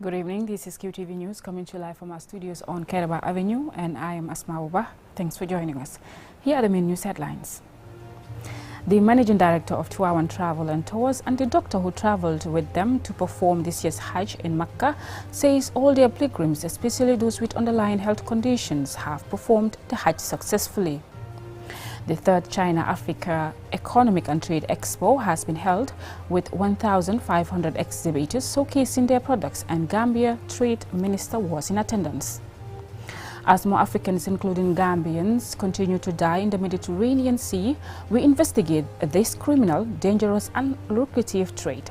Good evening. This is QTV News coming to you live from our studios on Kairaba Avenue, and I am Asma Uba. Thanks for joining us. Here are the main news headlines. The managing director of Tivaouane Travel and Tours and the doctor who traveled with them to perform this year's Hajj in Mecca says all their pilgrims, especially those with underlying health conditions, have performed the Hajj successfully. The third China-Africa Economic and Trade Expo has been held with 1,500 exhibitors showcasing their products, and Gambia Trade Minister was in attendance. As more Africans, including Gambians, continue to die in the Mediterranean Sea, we investigate this criminal, dangerous and lucrative trade.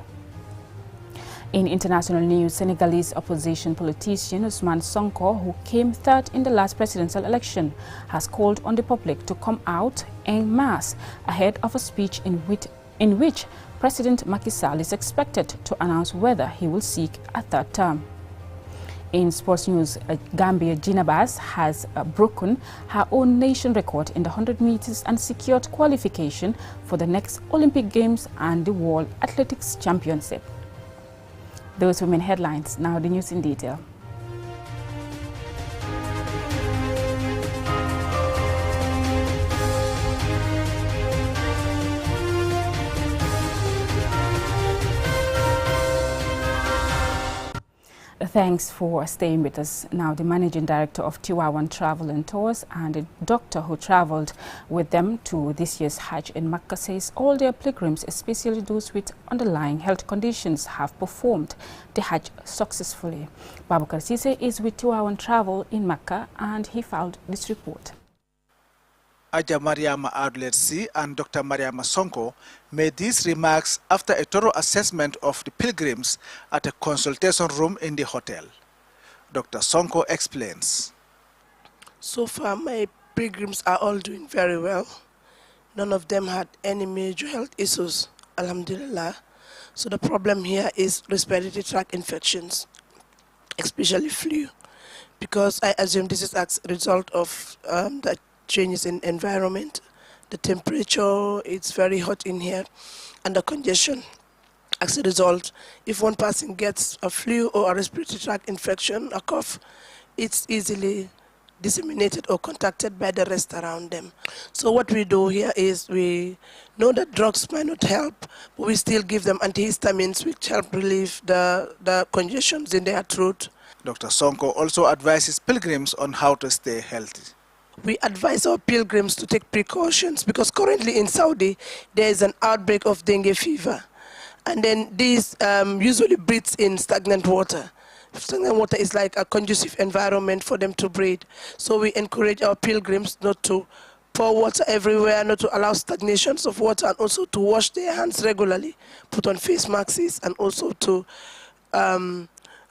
In international news, Senegalese opposition politician Ousmane Sonko, who came third in the last presidential election, has called on the public to come out en masse ahead of a speech in which President Macky Sall is expected to announce whether he will seek a third term. In sports news, Gambia Gina Bass has broken her own nation record in the 100 meters and secured qualification for the next Olympic Games and the World Athletics Championship. Those were main headlines. Now the news in detail. Thanks for staying with us. Now, the managing director of Tivaouane Travel and Tours and the doctor who traveled with them to this year's Hajj in Mecca says all their pilgrims, especially those with underlying health conditions, have performed the Hajj successfully. Babakar Sise is with Tivaouane Travel in Mecca and he filed this report. Aja Mariama Adler-C and Dr. Mariama Sonko made these remarks after a thorough assessment of the pilgrims at a consultation room in the hotel. Dr. Sonko explains. So far, my pilgrims are all doing very well. None of them had any major health issues, alhamdulillah. So the problem here is respiratory tract infections, especially flu, because I assume this is as a result of the changes in environment. The temperature, it's very hot in here, and the congestion. As a result, if one person gets a flu or a respiratory tract infection, a cough, it's easily disseminated or contacted by the rest around them. So what we do here is we know that drugs might not help, but we still give them antihistamines which help relieve the congestions in their throat. Dr. Sonko also advises pilgrims on how to stay healthy. We advise our pilgrims to take precautions because currently in Saudi there is an outbreak of dengue fever, and then this usually breathes in stagnant water. Stagnant water is like a conducive environment for them to breathe. So we encourage our pilgrims not to pour water everywhere, not to allow stagnations of water, and also to wash their hands regularly, put on face masks, and also to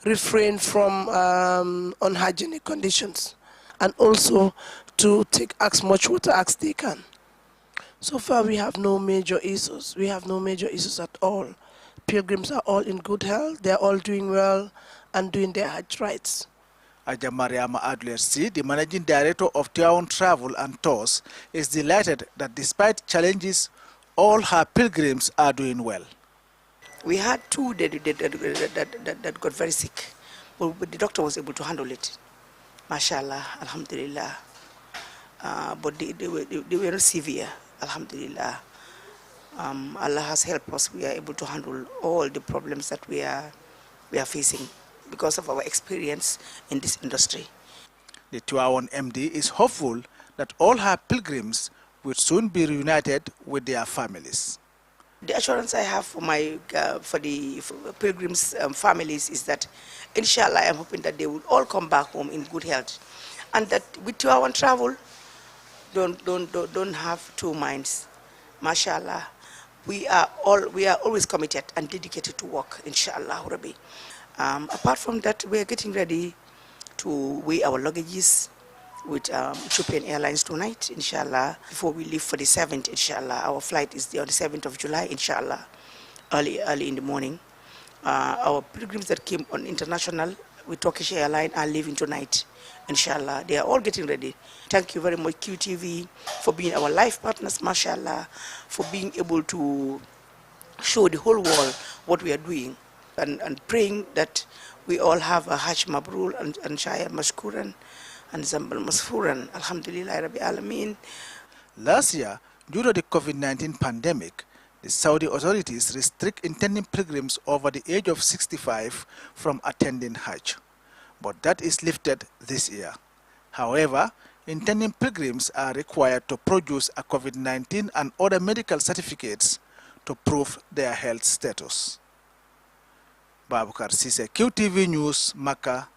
refrain from unhygienic conditions, and also to take as much water as they can. So far we have no major issues. We have no major issues at all. Pilgrims are all in good health. They're all doing well and doing their Hajj rites. Aja Mariama Adler-C, the managing director of Tivaouane Travel and Tours, is delighted that despite challenges, all her pilgrims are doing well. We had two that got very sick, but the doctor was able to handle it. Mashallah, alhamdulillah. But they were not severe, alhamdulillah. Allah has helped us. We are able to handle all the problems that we are facing because of our experience in this industry. The Tivaouane MD is hopeful that all her pilgrims will soon be reunited with their families. The assurance I have for the pilgrims' families is that, inshallah, I am hoping that they will all come back home in good health, and that with Tivaouane Travel, don't have two minds. Mashallah, we are always committed and dedicated to work, inshallah Rabbi. Apart from that, we are getting ready to weigh our luggages with Ethiopian Airlines tonight, inshallah, before we leave for the 7th, inshallah. Our flight is on the 7th of July, inshallah, early in the morning. Our pilgrims that came on international with Turkish Airlines are leaving tonight, inshallah. They are all getting ready. Thank you very much, QTV, for being our life partners, mashallah, for being able to show the whole world what we are doing, and praying that we all have a Hajj Mabrur and Shaya Mashkuran and Zambal Masfuran. Alhamdulillah Rabbi Alameen. Last year, due to the COVID-19 pandemic, the Saudi authorities restrict intending pilgrims over the age of 65 from attending Hajj. But that is lifted this year. However, intending pilgrims are required to produce a COVID-19 and other medical certificates to prove their health status. Babukar Sise, QTV News, Makkah,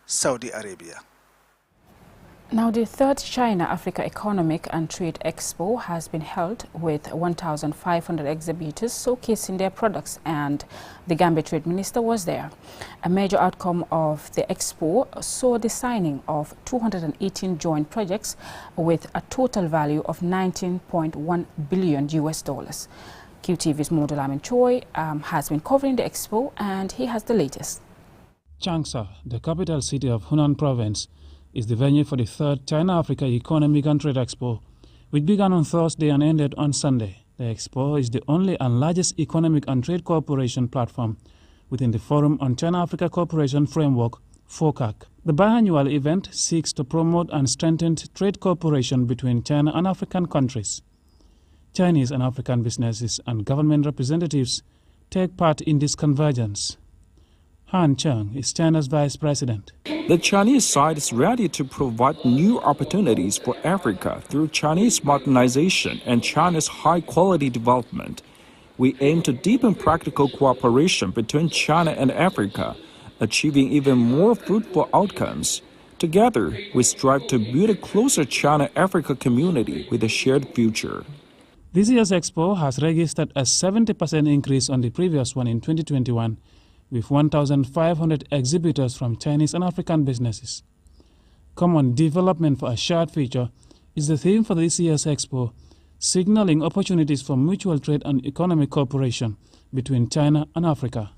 Saudi Arabia. Now, the third China-Africa Economic and Trade Expo has been held with 1,500 exhibitors showcasing their products, and the Gambia Trade Minister was there. A major outcome of the expo saw the signing of 218 joint projects with a total value of $19.1 billion. QTV's Modulamin Choi has been covering the expo, and he has the latest. Changsha, the capital city of Hunan Province, is the venue for the third China-Africa Economic and Trade Expo, which began on Thursday and ended on Sunday. The expo is the only and largest economic and trade cooperation platform within the Forum on China-Africa Cooperation Framework, FOCAC. The biannual event seeks to promote and strengthen trade cooperation between China and African countries. Chinese and African businesses and government representatives take part in this convergence. Han Cheng is China's vice president. The Chinese side is ready to provide new opportunities for Africa through Chinese modernization and China's high-quality development. We aim to deepen practical cooperation between China and Africa, achieving even more fruitful outcomes. Together, we strive to build a closer China-Africa community with a shared future. This year's expo has registered a 70% increase on the previous one in 2021, with 1,500 exhibitors from Chinese and African businesses. Common development for a shared future is the theme for this year's expo, signaling opportunities for mutual trade and economic cooperation between China and Africa.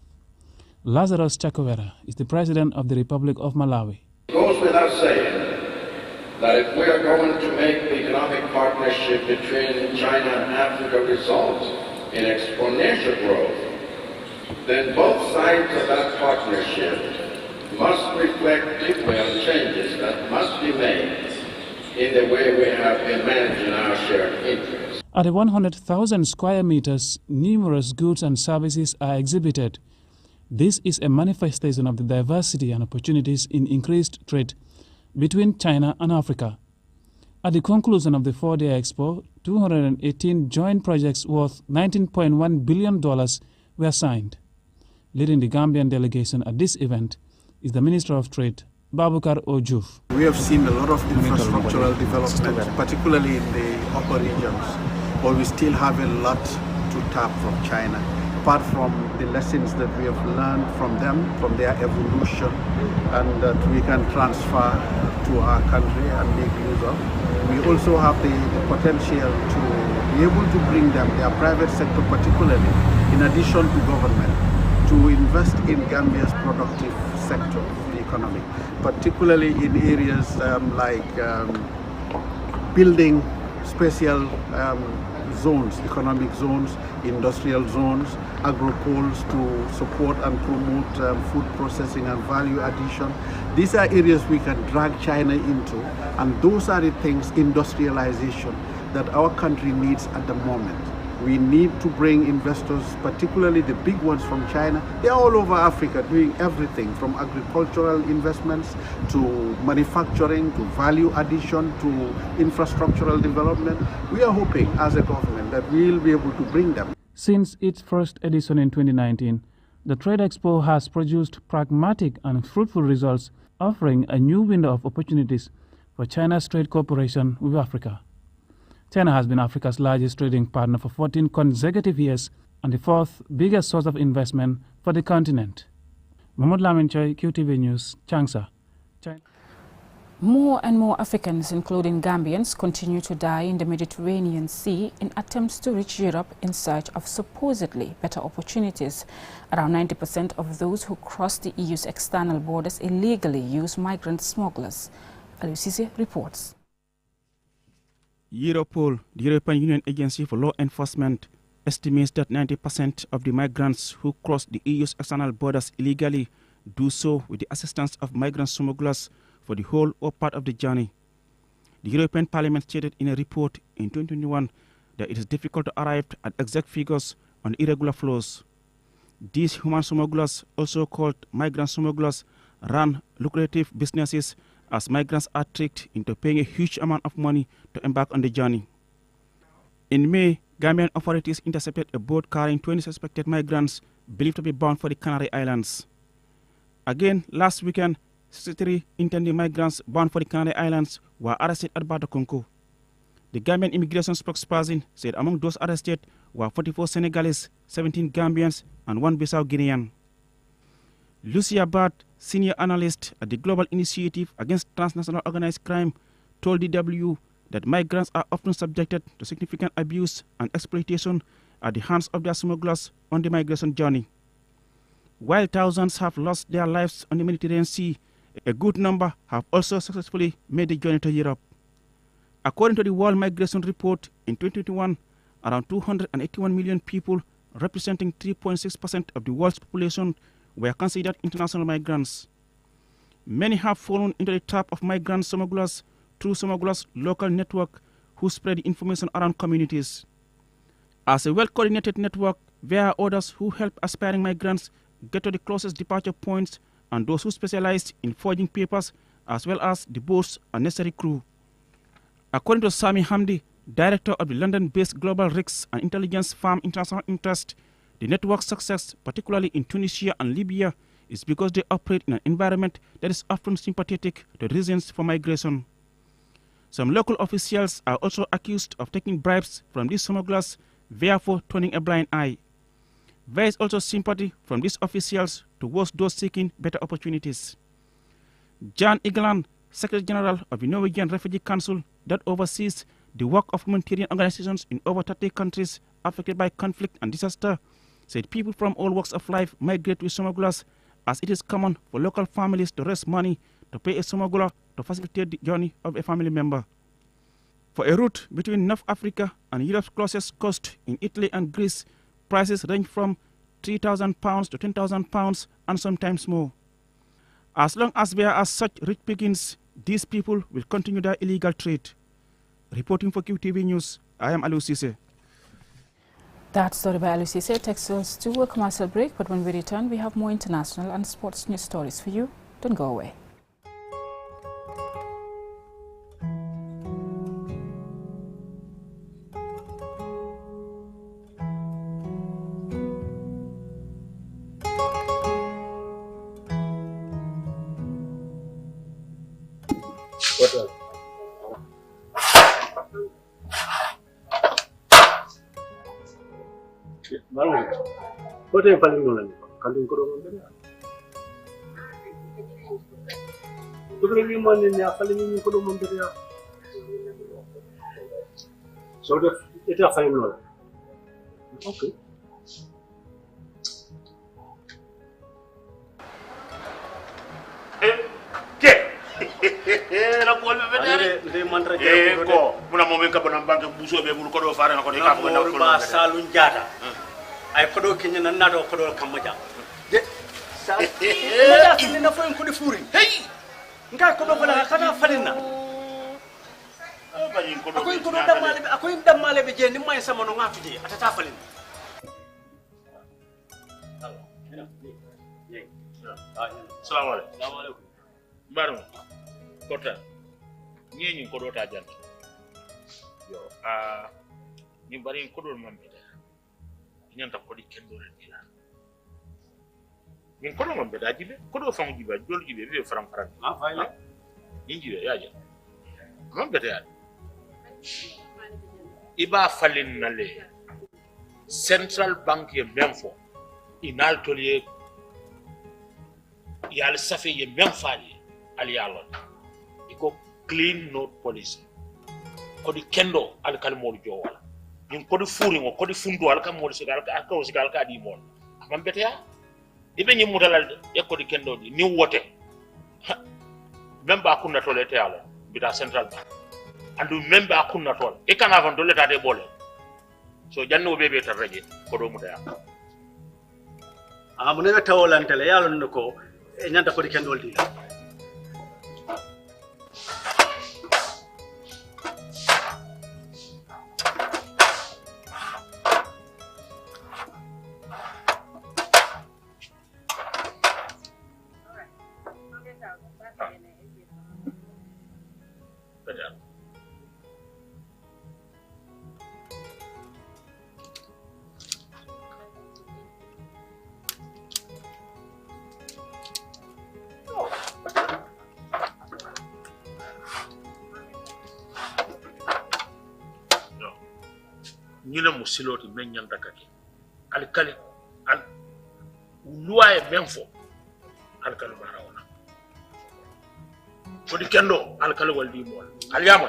Lazarus Chakwera is the president of the Republic of Malawi. It goes without saying that if we are going to make the economic partnership between China and Africa result in exponential growth, then both sides of that partnership must reflect deeply on changes that must be made in the way we have been managing our shared interests. At the 100,000 square meters, numerous goods and services are exhibited. This is a manifestation of the diversity and opportunities in increased trade between China and Africa. At the conclusion of the four-day expo, 218 joint projects worth $19.1 billion were signed. Leading the Gambian delegation at this event is the Minister of Trade, Babukar Ojuf. We have seen a lot of infrastructural development, particularly in the upper regions, but we still have a lot to tap from China. Apart from the lessons that we have learned from them, from their evolution, and that we can transfer to our country and make use of. We also have the potential to be able to bring them, their private sector particularly, in addition to government, to invest in Gambia's productive sector of the economy, particularly in areas like building special zones, economic zones, industrial zones, agro-poles to support and promote food processing and value addition. These are areas we can drag China into, and those are the things, industrialization, that our country needs at the moment. We need to bring investors, particularly the big ones from China. They're all over Africa doing everything from agricultural investments to manufacturing to value addition to infrastructural development. We are hoping as a government that we'll be able to bring them. Since its first edition in 2019, the Trade Expo has produced pragmatic and fruitful results, offering a new window of opportunities for China's trade cooperation with Africa. China has been Africa's largest trading partner for 14 consecutive years and the fourth biggest source of investment for the continent. Mahmoud Lamin Choi, QTV News, Changsha, China. More and more Africans, including Gambians, continue to die in the Mediterranean Sea in attempts to reach Europe in search of supposedly better opportunities. Around 90% of those who cross the EU's external borders illegally use migrant smugglers. Aliou Cissé reports. Europol, the European Union Agency for Law Enforcement, estimates that 90% of the migrants who cross the EU's external borders illegally do so with the assistance of migrant smugglers for the whole or part of the journey. The European Parliament stated in a report in 2021 that it is difficult to arrive at exact figures on irregular flows. These human smugglers, also called migrant smugglers, run lucrative businesses as migrants are tricked into paying a huge amount of money to embark on the journey. In May, Gambian authorities intercepted a boat carrying 20 suspected migrants believed to be bound for the Canary Islands. Again, last weekend, 63 intending migrants bound for the Canary Islands were arrested at Batakonko. The Gambian immigration spokesperson said among those arrested were 44 Senegalese, 17 Gambians, and 1 Bissau Guinean. Lucia Bart, senior analyst at the Global Initiative Against Transnational Organized Crime, told DW that migrants are often subjected to significant abuse and exploitation at the hands of their smugglers on the migration journey. While thousands have lost their lives on the Mediterranean Sea, a good number have also successfully made the journey to Europe. According to the World Migration Report, in 2021, around 281 million people, representing 3.6% of the world's population, were considered international migrants. Many have fallen into the trap of migrant smugglers through smugglers' local network who spread the information around communities. As a well-coordinated network, there are others who help aspiring migrants get to the closest departure points and those who specialize in forging papers, as well as the boats and necessary crew. According to Sami Hamdi, director of the London-based global risks and intelligence firm International Interest, the network's success, particularly in Tunisia and Libya, is because they operate in an environment that is often sympathetic to the reasons for migration. Some local officials are also accused of taking bribes from these smugglers, therefore turning a blind eye. There is also sympathy from these officials towards those seeking better opportunities. Jan Egeland, Secretary General of the Norwegian Refugee Council that oversees the work of humanitarian organizations in over 30 countries affected by conflict and disaster, said people from all walks of life migrate with smugglers, as it is common for local families to raise money to pay a smuggler to facilitate the journey of a family member. For a route between North Africa and Europe's closest coast in Italy and Greece, prices range from £3,000 to £10,000 and sometimes more. As long as there are such rich pickings, these people will continue their illegal trade. Reporting for QTV News, I am Alu Sise. That story by Alu Sise takes us to a commercial break, but when we return, we have more international and sports news stories for you. Don't go away. What are you calling on? Calling Koron? So it's a fine one. Okay. ay kodo kenya na nado kodo kamaja de sa maja tin na fo ko di furi hey nga kodo bala kata falina akoy kodo damale be je ni may sama no ngatu je atata falina assalamu alaikum baru kota ñi kodo ta jant yo ni bari kodo mambe ñanta ko di kendo ren dina min ko do be daji be ko do fangu jiba jol jibe be faram faram fayla inji ya ja mon be ya iba falin nale central bank ye memfo inal tolier yal safi ye memfali al yalon iko clean note policy ko di kendo al kalmol jowala min ko di furi ngo ko di fundu al kam mol sigal ka ko sigal ka di mon am bete ya ibe nyi mutalal e ko di kendo di ni wote memba kunna tolete ala bita central bank andu memba kunna tol e kana van doleta de bole so janno bebe tar reje ko do mutaya amunena tawolantele yalon ko ñanta ko di kendol di ñina mu siloti men ñanta kake alkali al luwaye men fo alkali mara wona ko di kendo alkali waldi mo alyama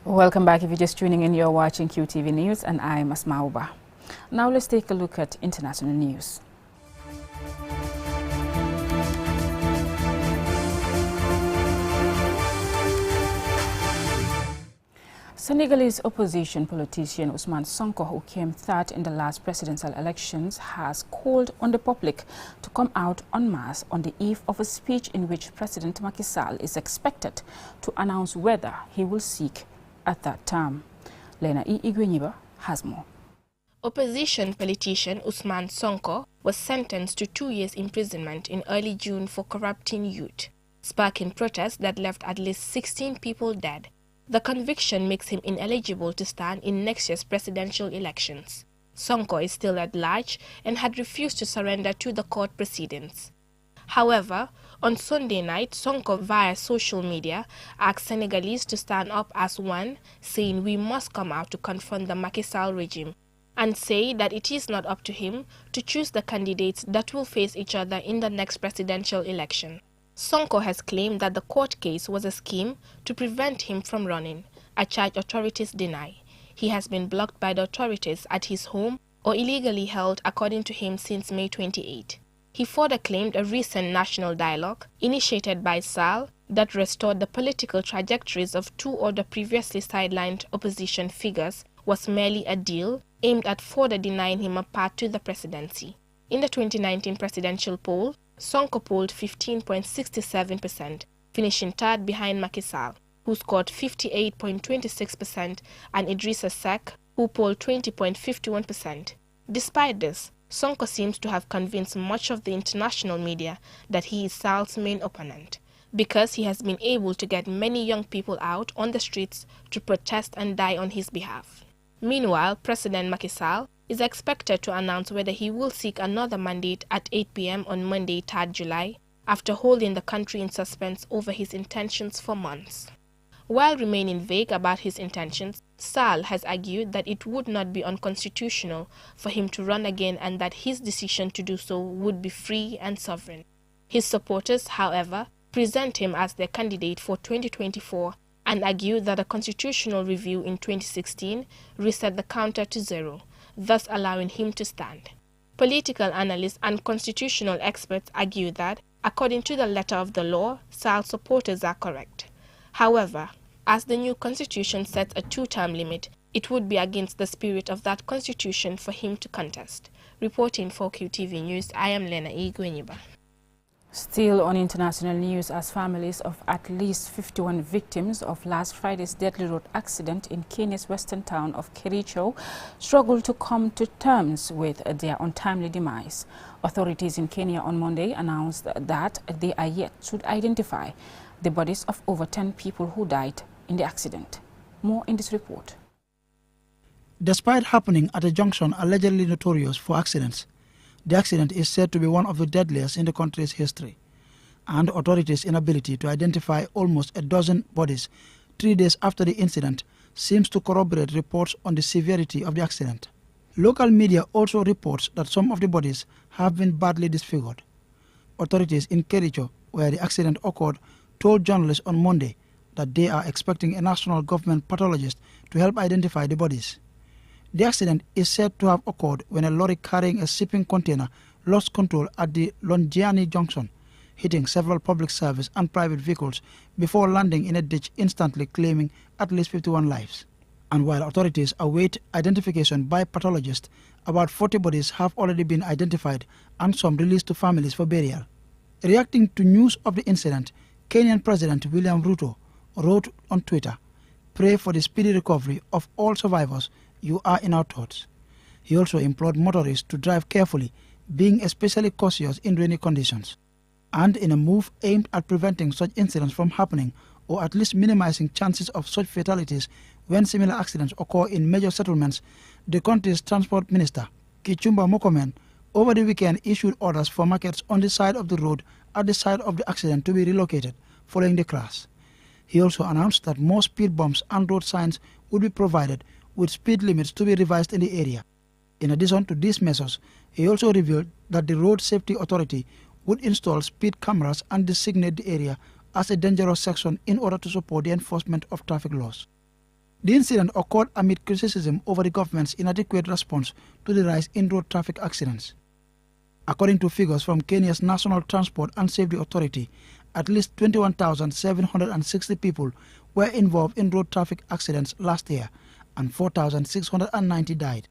Welcome back. If you're just tuning in, you're watching QTV News and I'm Asma Uba. Now let's take a look at international news. Senegalese opposition politician Ousmane Sonko, who came third in the last presidential elections, has called on the public to come out en masse on the eve of a speech in which President Macky Sall is expected to announce whether he will seek a third term. Lena Igwenyiba has more. Opposition politician Ousmane Sonko was sentenced to 2 years imprisonment in early June for corrupting youth, sparking protests that left at least 16 people dead. The conviction makes him ineligible to stand in next year's presidential elections. Sonko is still at large and had refused to surrender to the court proceedings. However, on Sunday night, Sonko via social media asked Senegalese to stand up as one, saying we must come out to confront the Macky Sall regime, and say that it is not up to him to choose the candidates that will face each other in the next presidential election. Sonko has claimed that the court case was a scheme to prevent him from running, a charge authorities deny. He has been blocked by the authorities at his home or illegally held, according to him, since May 28. He further claimed a recent national dialogue, initiated by Sall, that restored the political trajectories of two other previously sidelined opposition figures was merely a deal aimed at further denying him a path to the presidency. In the 2019 presidential poll, Sonko polled 15.67%, finishing third behind Macky Sall, who scored 58.26%, and Idrissa Seck, who polled 20.51%. Despite this, Sonko seems to have convinced much of the international media that he is Sall's main opponent, because he has been able to get many young people out on the streets to protest and die on his behalf. Meanwhile, President Macky Sall is expected to announce whether he will seek another mandate at 8 p.m. on Monday, 3rd July, after holding the country in suspense over his intentions for months. While remaining vague about his intentions, Sall has argued that it would not be unconstitutional for him to run again and that his decision to do so would be free and sovereign. His supporters, however, present him as their candidate for 2024 and argue that a constitutional review in 2016 reset the counter to zero, thus allowing him to stand. Political analysts and constitutional experts argue that, according to the letter of the law, Sall's supporters are correct. However, as the new constitution sets a 2-term limit, it would be against the spirit of that constitution for him to contest. Reporting for QTV News, I am Lena Igwenyiba. Still on international news, as families of at least 51 victims of last Friday's deadly road accident in Kenya's western town of Kericho struggle to come to terms with their untimely demise. Authorities in Kenya on Monday announced that they are yet to identify the bodies of over 10 people who died in the accident. More in this report. Despite happening at a junction allegedly notorious for accidents, the accident is said to be one of the deadliest in the country's history, and authorities' inability to identify almost a dozen bodies 3 days after the incident seems to corroborate reports on the severity of the accident. Local media also reports that some of the bodies have been badly disfigured. Authorities in Kericho, where the accident occurred, told journalists on Monday that they are expecting a national government pathologist to help identify the bodies. The accident is said to have occurred when a lorry carrying a shipping container lost control at the Longiani Junction, hitting several public service and private vehicles before landing in a ditch, instantly claiming at least 51 lives. And while authorities await identification by pathologists, about 40 bodies have already been identified and some released to families for burial. Reacting to news of the incident, Kenyan President William Ruto wrote on Twitter, "Pray for the speedy recovery of all survivors. You are in our thoughts." He also implored motorists to drive carefully, being especially cautious in rainy conditions. And in a move aimed at preventing such incidents from happening, or at least minimizing chances of such fatalities when similar accidents occur in major settlements, the country's transport minister, Kipchumba Murkomen, over the weekend issued orders for markets on the side of the road at the site of the accident to be relocated following the crash. He also announced that more speed bumps and road signs would be provided, with speed limits to be revised in the area. In addition to these measures, he also revealed that the Road Safety Authority would install speed cameras and designate the area as a dangerous section in order to support the enforcement of traffic laws. The incident occurred amid criticism over the government's inadequate response to the rise in road traffic accidents. According to figures from Kenya's National Transport and Safety Authority, at least 21,760 people were involved in road traffic accidents last year, and 4,690 died.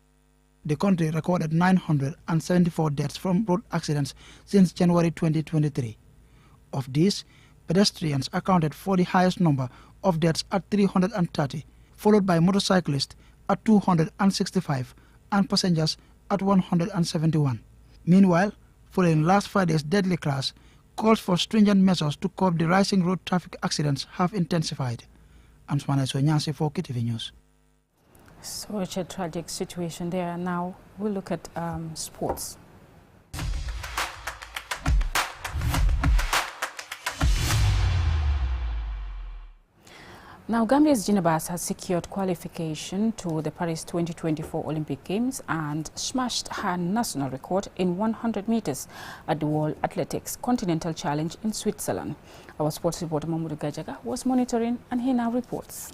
The country recorded 974 deaths from road accidents since January 2023. Of these, pedestrians accounted for the highest number of deaths at 330, followed by motorcyclists at 265 and passengers at 171. Meanwhile, following last Friday's deadly crash, calls for stringent measures to curb the rising road traffic accidents have intensified. I'm Swana Sonyansi for KTV News. Such a tragic situation there. Now we'll look at sports. Now, Gambia's Gina Bass has secured qualification to the Paris 2024 Olympic Games and smashed her national record in 100 meters at the World Athletics Continental Challenge in Switzerland. Our sports reporter Mamoudou Gajaga was monitoring, and he now reports.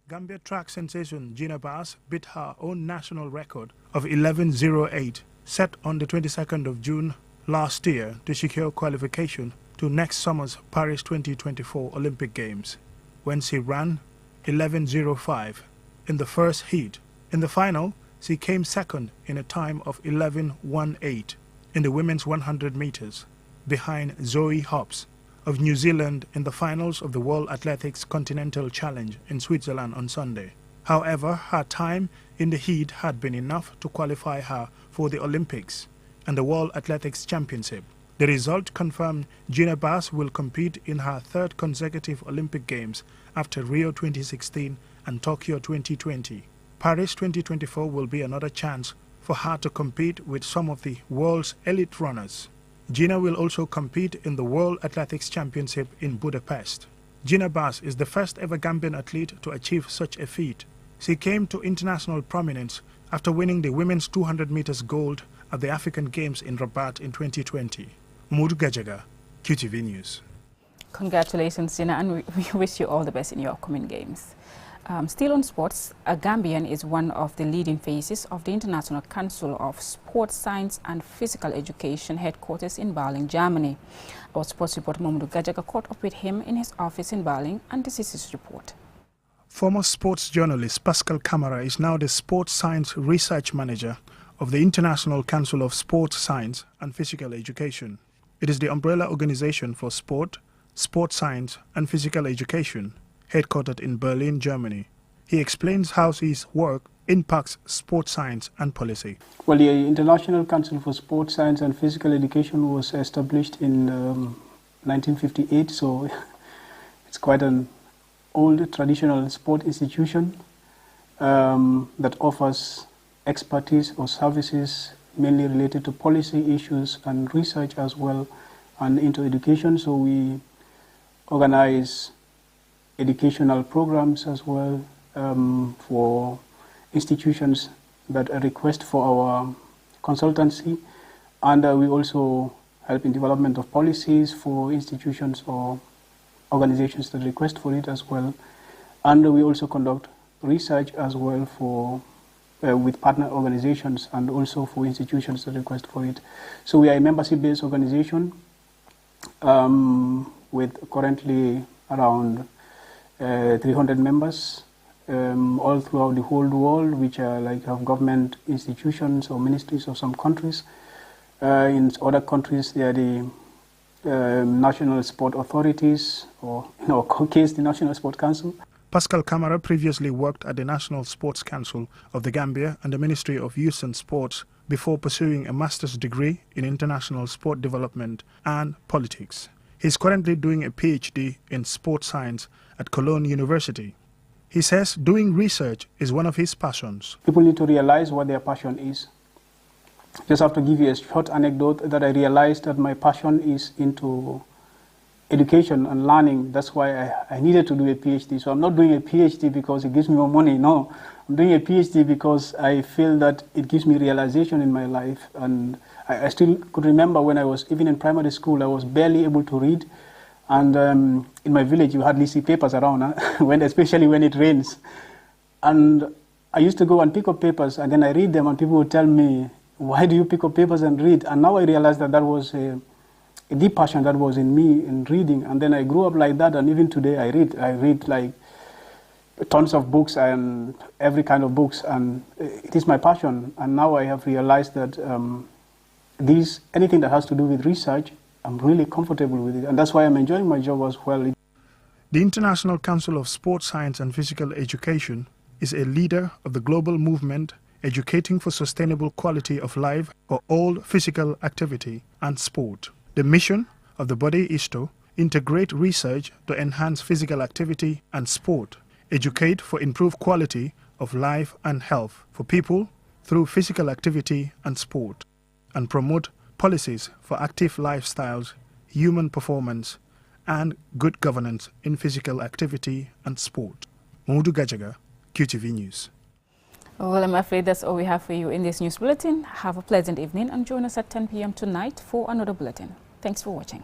Gambia track sensation Gina Bass beat her own national record of 11:08, set on the 22nd of June last year to secure qualification to next summer's Paris 2024 Olympic Games, when she ran 11:05 in the first heat. In the final, she came second in a time of 11:18 in the women's 100 meters, behind Zoe Hobbs of New Zealand in the finals of the World Athletics Continental Challenge in Switzerland on Sunday. However, her time in the heat had been enough to qualify her for the Olympics and the World Athletics Championship. The result confirmed Gina Bass will compete in her third consecutive Olympic Games after Rio 2016 and Tokyo 2020. Paris 2024 will be another chance for her to compete with some of the world's elite runners. Gina will also compete in the World Athletics Championship in Budapest. Gina Bass is the first ever Gambian athlete to achieve such a feat. She came to international prominence after winning the women's 200 meters gold at the African Games in Rabat in 2020. Mood Gajaga, QTV News. Congratulations, Gina, and we wish you all the best in your upcoming games. Still on sports, a Gambian is one of the leading faces of the International Council of Sports Science and Physical Education headquarters in Berlin, Germany. Our sports reporter Mamoudou Gajaga caught up with him in his office in Berlin, and this is his report. Former sports journalist Pascal Camara is now the Sports Science Research Manager of the International Council of Sports Science and Physical Education. It is the umbrella organization for sport, sports science and physical education, headquartered in Berlin, Germany. He explains how his work impacts sports science and policy. Well, the International Council for Sports Science and Physical Education was established in 1958, so it's quite an old traditional sport institution that offers expertise or services mainly related to policy issues and research as well, and into education. So we organize educational programs as well for institutions that request for our consultancy, and we also help in development of policies for institutions or organizations that request for it as well. And we also conduct research as well for with partner organizations and also for institutions that request for it. So we are a membership-based organization with currently around 300 members all throughout the whole world, which are have government institutions or ministries of some countries. In other countries, they are the national sport authorities, or in our case, the National Sport Council. Pascal Camara previously worked at the National Sports Council of the Gambia and the Ministry of Youth and Sports before pursuing a master's degree in international sport development and politics. He's currently doing a PhD in sports science at Cologne University. He says doing research is one of his passions. People need to realize what their passion is. Just have to give you a short anecdote that I realized that my passion is into education and learning. That's why I needed to do a PhD. So I'm not doing a PhD because it gives me more money. No, I'm doing a PhD because I feel that it gives me realization in my life. And I still could remember when I was even in primary school, I was barely able to read. And in my village, you hardly see papers around, especially when it rains. And I used to go and pick up papers, and then I read them, and people would tell me, why do you pick up papers and read? And now I realize that that was a deep passion that was in me in reading. And then I grew up like that, and even today I read like tons of books and every kind of books, and it is my passion. And now I have realized that anything that has to do with research, I'm really comfortable with it, and that's why I'm enjoying my job as well. The International Council of Sports Science and Physical Education is a leader of the global movement educating for sustainable quality of life for all physical activity and sport. The mission of the body is to integrate research to enhance physical activity and sport, educate for improved quality of life and health for people through physical activity and sport, and promote policies for active lifestyles, human performance, and good governance in physical activity and sport. Modu Gajaga, QTV News. Well, I'm afraid that's all we have for you in this news bulletin. Have a pleasant evening and join us at 10 p.m. tonight for another bulletin. Thanks for watching.